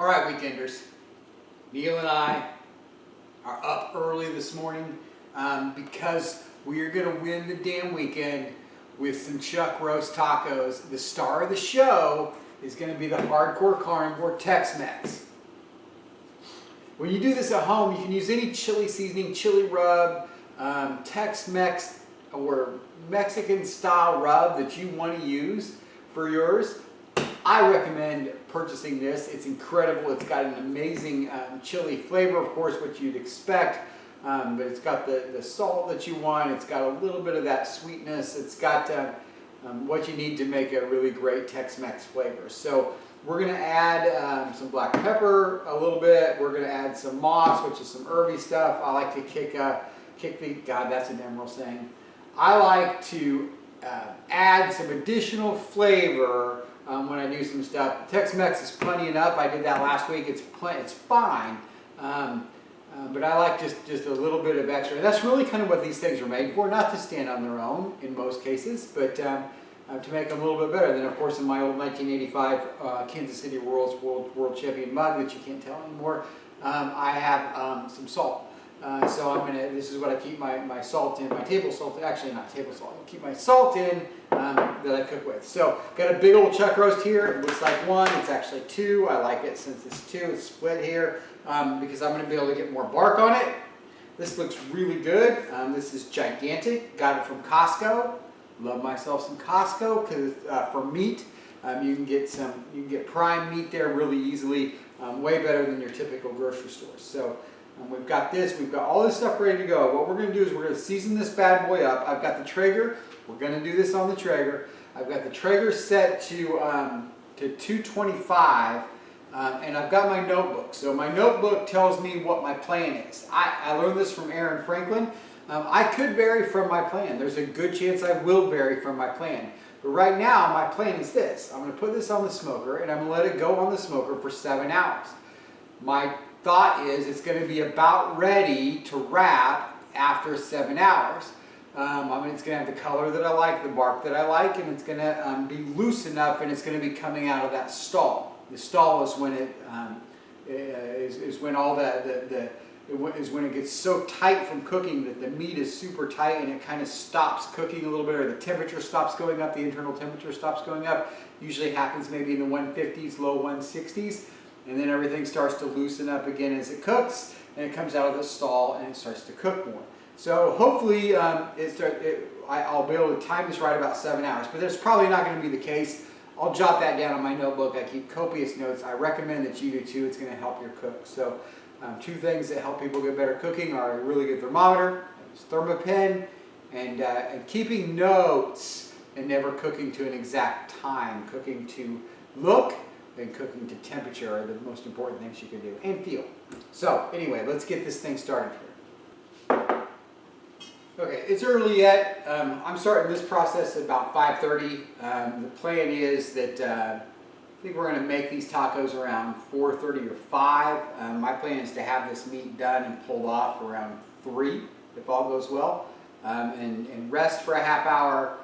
All right, weekenders. Neil and I are up early this morning because we are going to win the damn weekend with some chuck roast tacos. The star of the show is going to be the hardcore carnivore Tex-Mex. When you do this at home, you can use any chili seasoning, chili rub, Tex-Mex or Mexican style rub that you want to use for yours. I recommend purchasing this. It's incredible. It's got an amazing chili flavor, of course, what you'd expect, but it's got the salt that you want. It's got a little bit of that sweetness. It's got what you need to make a really great Tex-Mex flavor. So we're going to add some black pepper a little bit. We're going to add some moss, which is some herby stuff. I like to kick the, God, that's an emerald saying. I like to add some additional flavor when I do some stuff. Tex-Mex is plenty enough. I did that last week. It's fine, but I like just a little bit of extra. And that's really kind of what these things are made for, not to stand on their own in most cases, but to make them a little bit better. Then, of course, in my old 1985 Kansas City Royals World Champion mug that you can't tell anymore, I have some salt. So this is what I keep my salt in, my table salt, actually not table salt, I keep my salt in that I cook with. So got a big old chuck roast here. It looks like one, it's actually two. I like it since it's two, it's split here because I'm gonna be able to get more bark on it. This looks really good. This is gigantic, got it from Costco. Love myself some Costco because for meat, you can get prime meat there really easily, way better than your typical grocery stores. So we've got this, we've got all this stuff ready to go. What we're going to do is we're going to season this bad boy up. I've got the Traeger. We're going to do this on the Traeger. I've got the Traeger set to 225, and I've got my notebook. So my notebook tells me what my plan is. I learned this from Aaron Franklin. I could vary from my plan. There's a good chance I will vary from my plan. But right now, my plan is this. I'm going to put this on the smoker, and I'm going to let it go on the smoker for 7 hours. My thought is it's going to be about ready to wrap after 7 hours. It's going to have the color that I like, the bark that I like, and it's going to be loose enough, and it's going to be coming out of that stall. The stall is when it gets so tight from cooking that the meat is super tight and it kind of stops cooking a little bit, or the temperature stops going up, the internal temperature stops going up. Usually happens maybe in the 150s, low 160s. And then everything starts to loosen up again as it cooks, and it comes out of the stall and it starts to cook more. So hopefully I'll be able to time this right about 7 hours, but that's probably not going to be the case. I'll jot that down on my notebook. I keep copious notes. I recommend that you do too. It's going to help your cook. So two things that help people get better cooking are a really good thermometer, a Thermopen, and keeping notes and never cooking to an exact time. Cooking to look and cooking to temperature are the most important things you can do, and feel. So anyway, let's get this thing started here. Okay, it's early yet. I'm starting this process at about 5:30. The plan is that I think we're going to make these tacos around 4:30 or 5. My plan is to have this meat done and pulled off around 3, if all goes well, and rest for a half hour.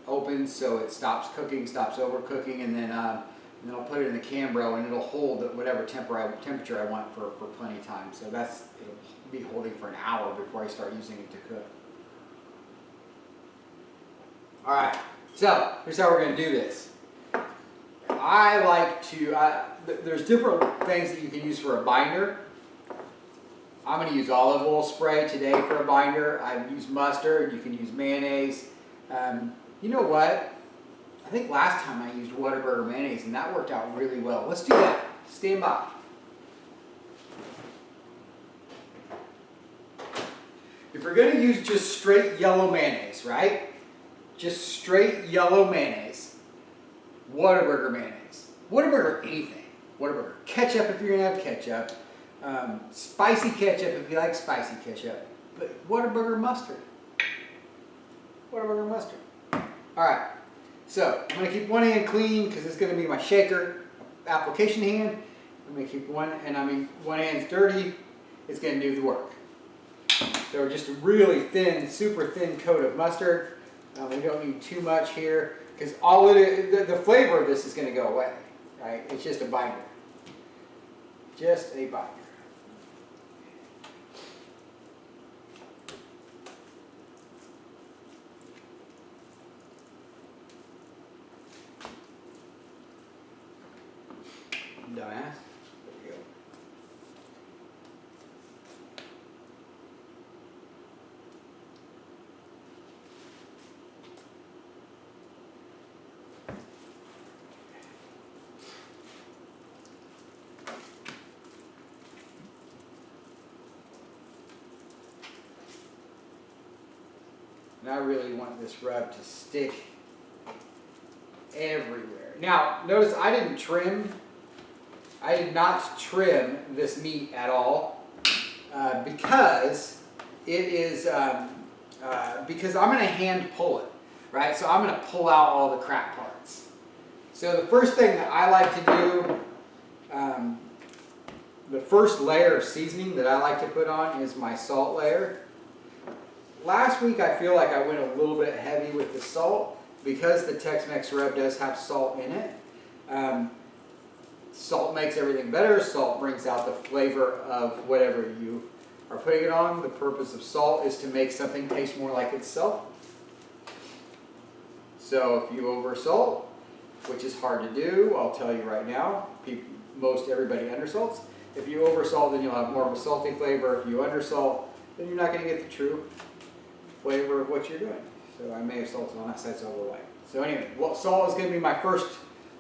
Open so it stops cooking, stops overcooking, and then I'll put it in the Cambro and it'll hold at whatever temperature I want for plenty of time. So it'll be holding for an hour before I start using it to cook. All right, so here's how we're going to do this. I like to, there's different things that you can use for a binder. I'm going to use olive oil spray today for a binder. I use mustard, you can use mayonnaise. You know what? I think last time I used Whataburger mayonnaise and that worked out really well. Let's do that. Stand by. If we're going to use just straight yellow mayonnaise, right? Just straight yellow mayonnaise. Whataburger mayonnaise. Whataburger anything. Whataburger ketchup if you're going to have ketchup. Spicy ketchup if you like spicy ketchup. But Whataburger mustard. Whataburger mustard. Alright, so I'm going to keep one hand clean because it's going to be my shaker application hand. I'm going to keep one hand's dirty. It's going to do the work. So just a really thin, super thin coat of mustard. We don't need too much here because the flavor of this is going to go away. Right? It's just a binder. Just a bite. Dumbass. There we go. And I really want this rub to stick everywhere. Now, notice I did not trim this meat at all because it is, because I'm gonna hand pull it, right? So I'm gonna pull out all the crap parts. So the first thing that I like to do, the first layer of seasoning that I like to put on is my salt layer. Last week I feel like I went a little bit heavy with the salt because the Tex-Mex rub does have salt in it. Salt makes everything better. Salt brings out the flavor of whatever you are putting it on. The purpose of salt is to make something taste more like itself. So if you over salt, which is hard to do, I'll tell you right now, most everybody undersalts. If you over salt, then you'll have more of a salty flavor. If you undersalt, then you're not going to get the true flavor of what you're doing. So I may have salted on that side, so I'll go light. So anyway, salt is going to be my first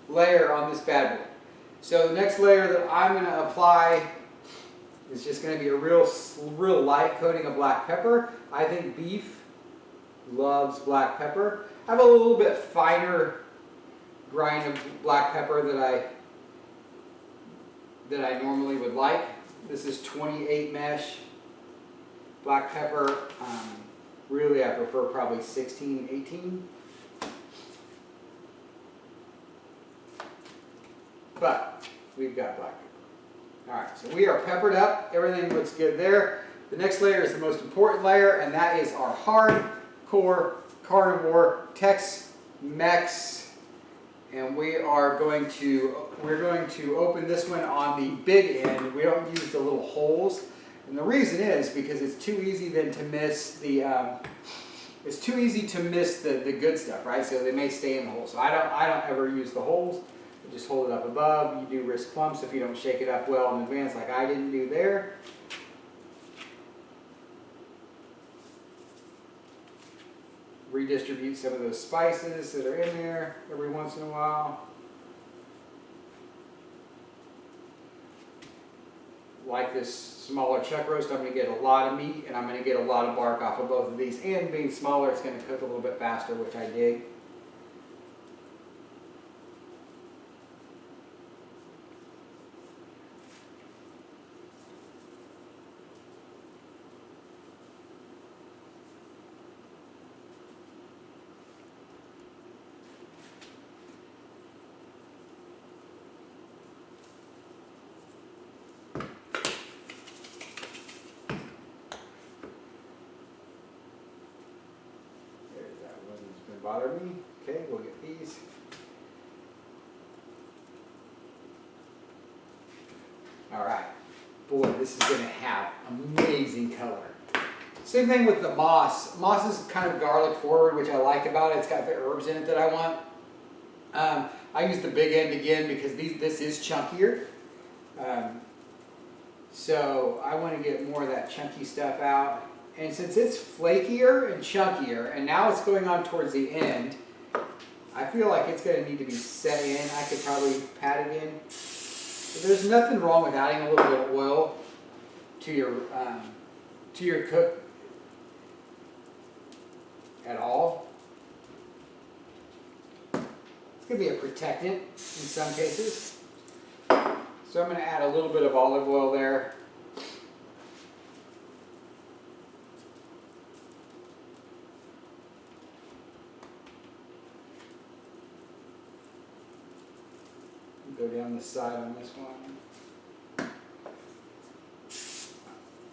layer on this bad boy. So the next layer that I'm going to apply is just going to be a real light coating of black pepper. I think beef loves black pepper. I have a little bit finer grind of black pepper that I normally would like. This is 28 mesh black pepper. Really, I prefer probably 16, 18. But we've got black pepper. All right, so we are peppered up. Everything looks good there. The next layer is the most important layer, and that is our hardcore carnivore Tex-Mex. And we're going to open this one on the big end. We don't use the little holes. And the reason is because it's too easy then to miss the good stuff, right? So they may stay in the hole. So I don't ever use the holes. I just hold it up above. You do risk clumps if you don't shake it up well in advance, like I didn't do there. Redistribute some of those spices that are in there every once in a while. Like this smaller chuck roast, I'm going to get a lot of meat and I'm going to get a lot of bark off of both of these. And being smaller, it's going to cook a little bit faster, which I dig. Bother me. Okay, we'll get these. All right. Boy, this is going to have amazing color. Same thing with the moss. Moss is kind of garlic forward, which I like about it. It's got the herbs in it that I want. I use the big end again because this is chunkier. So I want to get more of that chunky stuff out. And since it's flakier and chunkier, and now it's going on towards the end, I feel like it's going to need to be set in. I could probably pat it in. But there's nothing wrong with adding a little bit of oil to your cook at all. It's going to be a protectant in some cases. So I'm going to add a little bit of olive oil there. Go down the side on this one.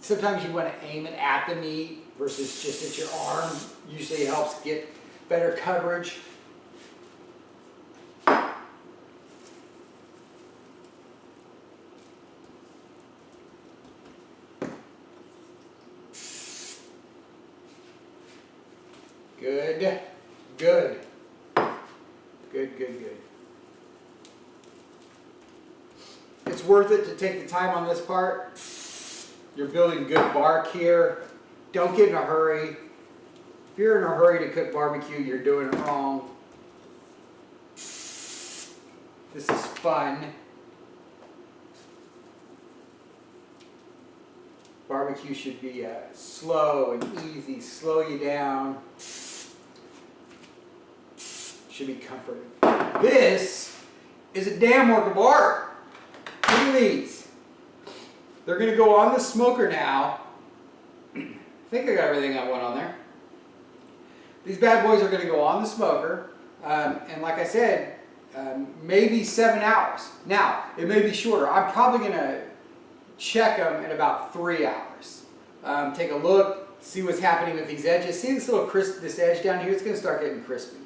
Sometimes you want to aim it at the meat versus just at your arm. Usually it helps get better coverage. Good, good. Good, good, good. It's worth it to take the time on this part. You're building good bark here. Don't get in a hurry. If you're in a hurry to cook barbecue, you're doing it wrong. This is fun. Barbecue should be slow and easy, slow you down. Should be comforting. This is a damn work of art. Look at these. They're going to go on the smoker now. I think I got everything I want on there. These bad boys are going to go on the smoker. And like I said, maybe 7 hours. Now, it may be shorter. I'm probably going to check them in about 3 hours. Take a look, see what's happening with these edges. See this little this edge down here? It's going to start getting crispy,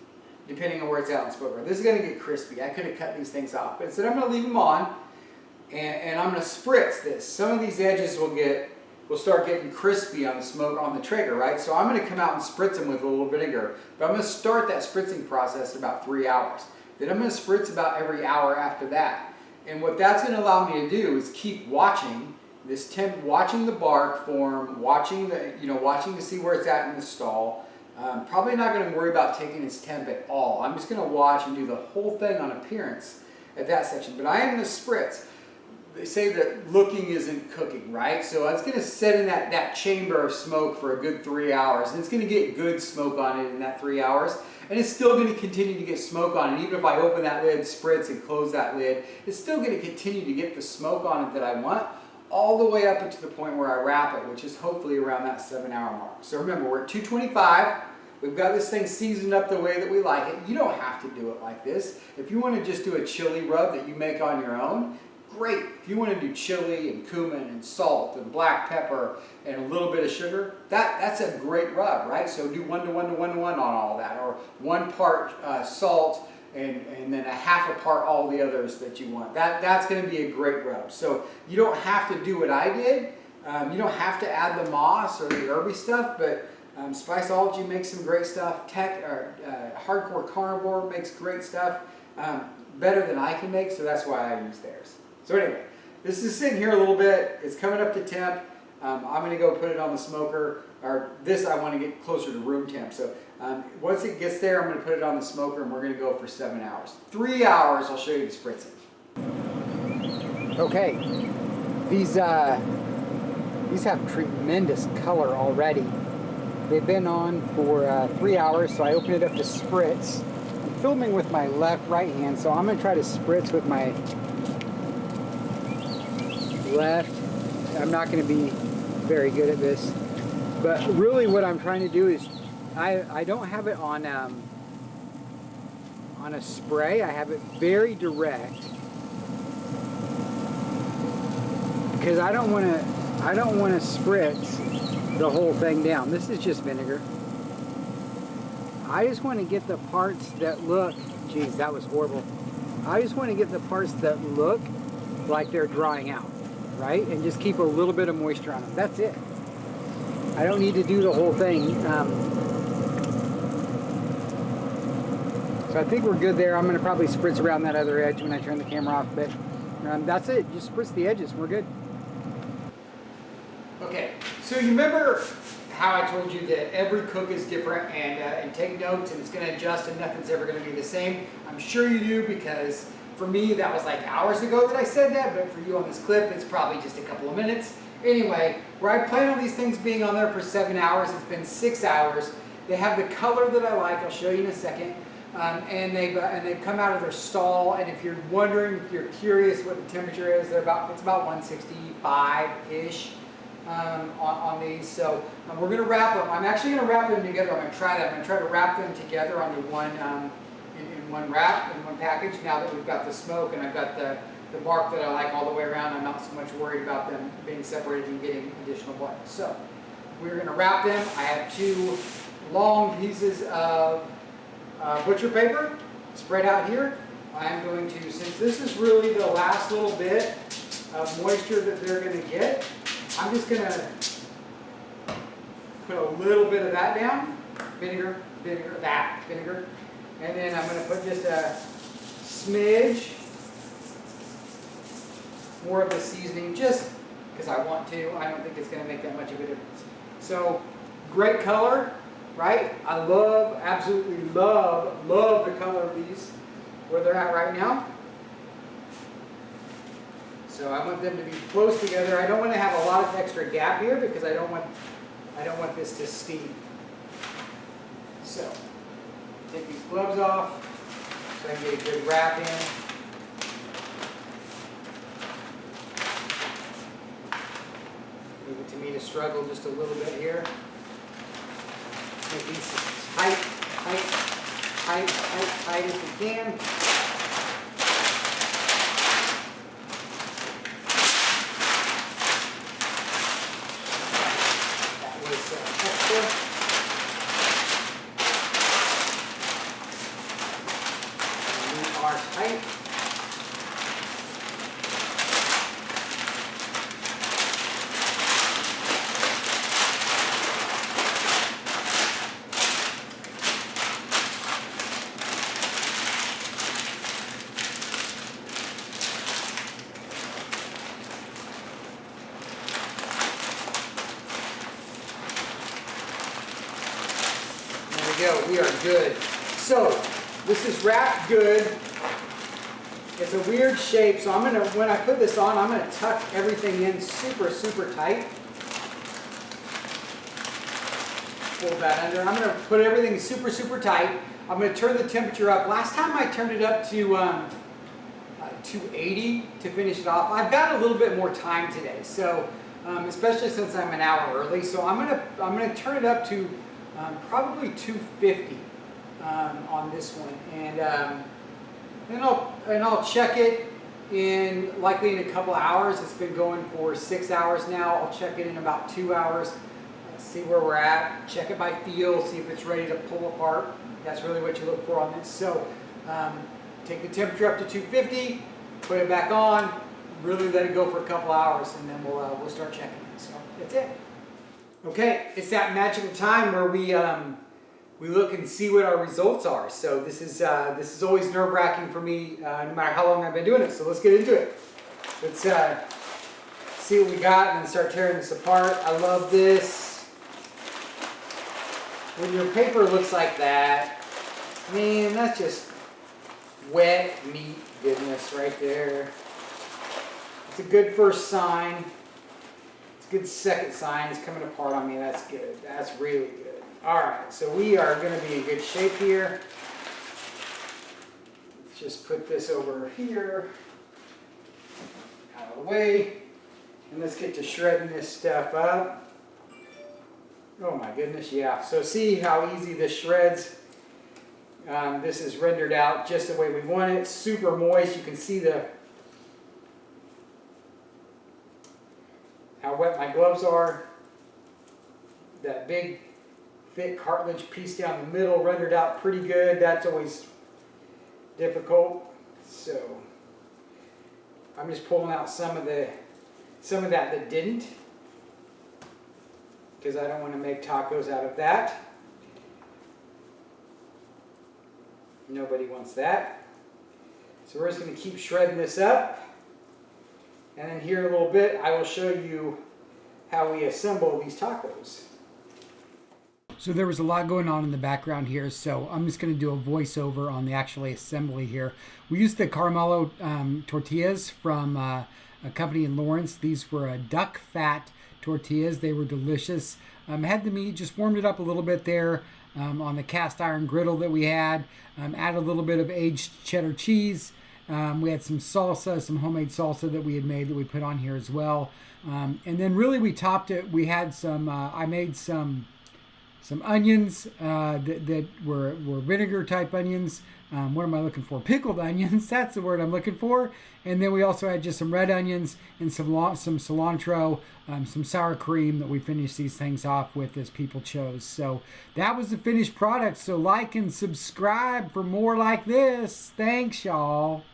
depending on where it's at in the smoker. This is going to get crispy. I could have cut these things off, but instead I'm going to leave them on, and I'm going to spritz this. Some of these edges will start getting crispy on the smoke on the Traeger, right? So I'm going to come out and spritz them with a little vinegar. But I'm going to start that spritzing process in about 3 hours. Then I'm going to spritz about every hour after that. And what that's going to allow me to do is keep watching this watching the bark form, watching to see where it's at in the stall. Probably not going to worry about taking its temp at all. I'm just going to watch and do the whole thing on appearance at that section. But I am going to spritz. They say that looking isn't cooking, right? So it's going to sit in that chamber of smoke for a good 3 hours. And it's going to get good smoke on it in that 3 hours. And it's still going to continue to get smoke on it. Even if I open that lid, spritz, and close that lid, it's still going to continue to get the smoke on it that I want, all the way up to the point where I wrap it, which is hopefully around that 7-hour mark. So remember, we're at 225. We've got this thing seasoned up the way that we like it. You don't have to do it like this. If you want to just do a chili rub that you make on your own, great. If you want to do chili and cumin and salt and black pepper and a little bit of sugar, that's a great rub, right? So do 1 to 1 to 1 to 1 on all that, or 1 part salt and then a half a part all the others that you want. That's going to be a great rub. So you don't have to do what I did. You don't have to add the moss or the herby stuff, but Spiceology makes some great stuff. Hardcore Carnivore makes great stuff, better than I can make, so that's why I use theirs. So anyway, this is sitting here a little bit. It's coming up to temp. I'm going to go put it on the smoker. Or this, I want to get closer to room temp. So once it gets there, I'm going to put it on the smoker, and we're going to go for 7 hours. 3 hours, I'll show you the spritzing. Okay, these have tremendous color already. They've been on for 3 hours, so I opened it up to spritz. I'm filming with my right hand, so I'm going to try to spritz with my left. I'm not going to be very good at this, but really what I'm trying to do is I don't have it on a spray. I have it very direct because I don't want to spritz the whole thing down. This is just vinegar. I just want to get the parts that look, geez, that was horrible. I just want to get the parts that look like they're drying out, right? And just keep a little bit of moisture on them. That's it. I don't need to do the whole thing. So I think we're good there. I'm going to probably spritz around that other edge when I turn the camera off, but that's it. Just spritz the edges. We're good. Okay, so you remember how I told you that every cook is different and take notes and it's going to adjust and nothing's ever going to be the same? I'm sure you do, because for me that was like hours ago that I said that, but for you on this clip it's probably just a couple of minutes. Anyway, where I plan on these things being on there for 7 hours, it's been 6 hours. They have the color that I like. I'll show you in a second. And they've come out of their stall. And if you're wondering, if you're curious what the temperature is, it's about 165-ish on these. So we're going to wrap them. I'm actually going to wrap them together. I'm going to try that. I'm going to try to wrap them together onto one in one wrap, in one package. Now that we've got the smoke and I've got the bark that I like all the way around, I'm not so much worried about them being separated and getting additional bark. So we're going to wrap them. I have 2 long pieces of butcher paper spread out here. I'm going to, since this is really the last little bit of moisture that they're going to get, I'm just going to put a little bit of that down. vinegar, and then I'm going to put just a smidge more of the seasoning, just because I want to. I don't think it's going to make that much of a difference. So, great color, right? I absolutely love the color of these, where they're at right now. So I want them to be close together. I don't want to have a lot of extra gap here because I don't want this to steam. So, take these gloves off so I can get a good wrap in. Leave it to me to struggle just a little bit here. Make these as tight as we can. That was extra. Tight. There we go. We are good. So this is wrapped good. It's a weird shape, so when I put this on, I'm gonna tuck everything in super tight. Pull that under. I'm gonna put everything super tight. I'm gonna turn the temperature up. Last time I turned it up to 280 to finish it off. I've got a little bit more time today, so especially since I'm an hour early. So I'm gonna turn it up to probably 250 on this one, and I'll check it likely in a couple hours. It's been going for 6 hours now. I'll check it in about 2 hours, see where we're at, check it by feel, see if it's ready to pull apart. That's really what you look for on this. So take the temperature up to 250, put it back on, really let it go for a couple hours, and then we'll start checking it. So that's it. Okay, it's that magical time where we look and see what our results are. So this is always nerve-wracking for me, no matter how long I've been doing it. So let's get into it. Let's see what we got and then start tearing this apart. I love this. When your paper looks like that, man, that's just wet meat goodness right there. It's a good first sign. It's a good second sign. It's coming apart on me. That's good. That's really good. Alright, so we are going to be in good shape here. Let's just put this over here, out of the way, and let's get to shredding this stuff up. Oh my goodness, yeah. So see how easy this shreds. This is rendered out just the way we want it. Super moist. You can see how wet my gloves are. That big thick cartilage piece down the middle rendered out pretty good. That's always difficult. So I'm just pulling out some of that didn't, because I don't want to make tacos out of that. Nobody wants that. So we're just going to keep shredding this up, and then here in a little bit I will show you how we assemble these tacos. So there was a lot going on in the background here, so I'm just going to do a voiceover on the actual assembly here. We used the Carmelo tortillas from a company in Lawrence. These were duck fat tortillas. They were delicious. Had the meat, just warmed it up a little bit there on the cast iron griddle that we had. Add a little bit of aged cheddar cheese. We had some salsa, some homemade salsa that we had made that we put on here as well. And then really we topped it. We had some, I made some onions that were vinegar type onions. What am I looking for? Pickled onions. That's the word I'm looking for. And then we also had just some red onions and some cilantro, some sour cream that we finished these things off with as people chose. So that was the finished product. So like and subscribe for more like this. Thanks, y'all.